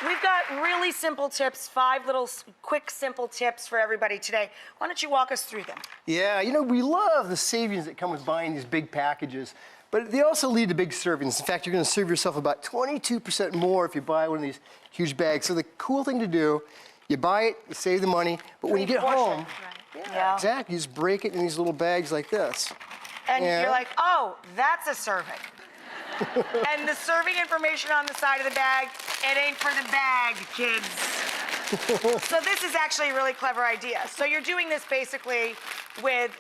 We've got really simple tips, 5 little quick, simple tips for everybody today. Why don't you walk us through them? Yeah, you know, we love the savings that come with buying these big packages, but they also lead to big servings. In fact, you're going to serve yourself about 22% more if you buy one of these huge bags. So the cool thing to do, you buy it, you save the money, but when you get home, Yeah. exactly, you just break it in these little bags like this. And you're like, oh, that's a serving. And the serving information on the side of the bag, it ain't for the bag, kids. So this is actually a really clever idea. So you're doing this basically with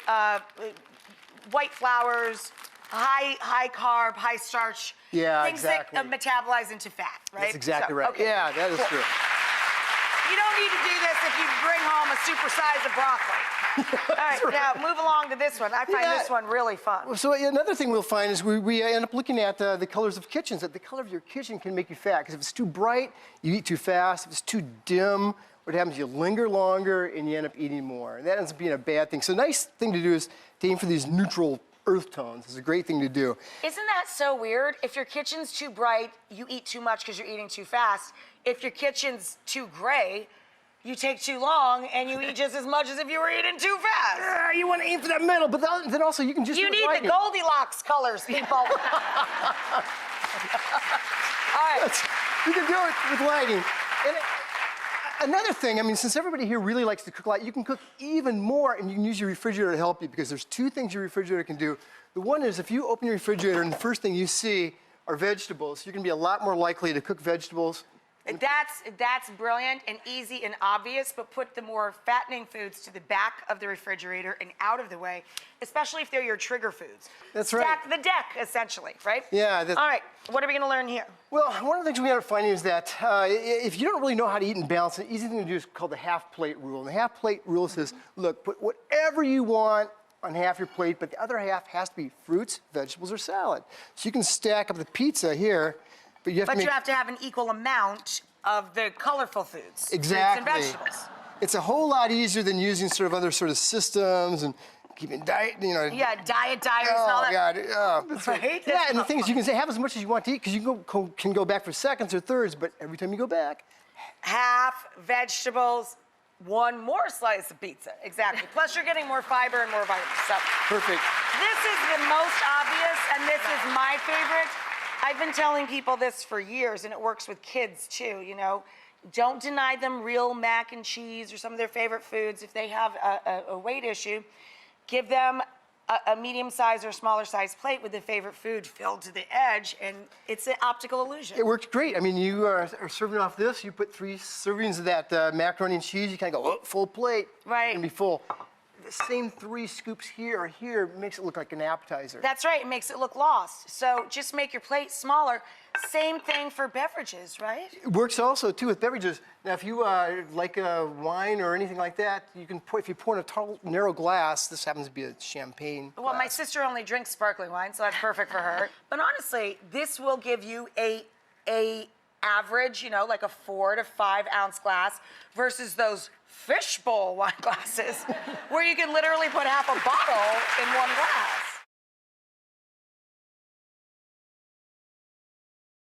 white flours, high carb, high starch, things that metabolize into fat, right? That's exactly right. Okay. Yeah, that is true. You don't need to do this if you bring home a supersize of broccoli. All right, now move along to this one. I find this one really fun. So another thing we'll find is we end up looking at the colors of kitchens. That the color of your kitchen can make you fat, because if it's too bright, you eat too fast. If it's too dim, what happens is you linger longer and you end up eating more. And that ends up being a bad thing. So a nice thing to do is to aim for these neutral earth tones. It's a great thing to do. Isn't that so weird? If your kitchen's too bright, you eat too much because you're eating too fast. If your kitchen's too gray, you take too long and you eat just as much as if you were eating too fast. Yeah, you want to aim for that middle, but then also you can just You need the Goldilocks colors, people. All right. You can do it with lighting. And another thing, I mean, since everybody here really likes to cook a lot, you can cook even more, and you can use your refrigerator to help you, because there's 2 things your refrigerator can do. The one is, if you open your refrigerator and the first thing you see are vegetables, you're going to be a lot more likely to cook vegetables. That's brilliant and easy and obvious, but put the more fattening foods to the back of the refrigerator and out of the way, especially if they're your trigger foods. That's right. Stack the deck, essentially, right? Yeah. All right, what are we going to learn here? Well, one of the things we end up finding is that if you don't really know how to eat in balance, an easy thing to do is called the half plate rule. And the half plate rule says, look, put whatever you want on half your plate, but the other half has to be fruits, vegetables, or salad. So you can stack up the pizza here, but you have to have an equal amount of the colorful foods. Exactly. Fruits and vegetables. It's a whole lot easier than using sort of other sort of systems and keeping diet, you know. Yeah, diet diaries and all that. Oh, God. Right? Yeah, and the thing is, you can say have as much as you want to eat, because you can go back for seconds or thirds, but every time you go back, half vegetables, 1 more slice of pizza. Exactly. Plus, you're getting more fiber and more vitamins. So. Perfect. This is the most obvious, and this is my favorite. I've been telling people this for years, and it works with kids too, you know. Don't deny them real mac and cheese or some of their favorite foods if they have a weight issue. Give them a medium-sized or smaller-sized plate with the favorite food filled to the edge, and it's an optical illusion. It works great. I mean, you are serving off this, you put 3 servings of that macaroni and cheese, you kind of go, oh, full plate. Right. It's going to be full. The same 3 scoops here or here makes it look like an appetizer. That's right, it makes it look lost. So just make your plate smaller. Same thing for beverages, right? It works also, too, with beverages. Now, if you like wine or anything like that, you can pour, if you pour in a tall, narrow glass, this happens to be a champagne Well, glass. my sister only drinks sparkling wine, so that's perfect for her. But honestly, this will give you a average, you know, like a 4 to 5 ounce glass versus those fishbowl wine glasses where you can literally put half a bottle in one glass.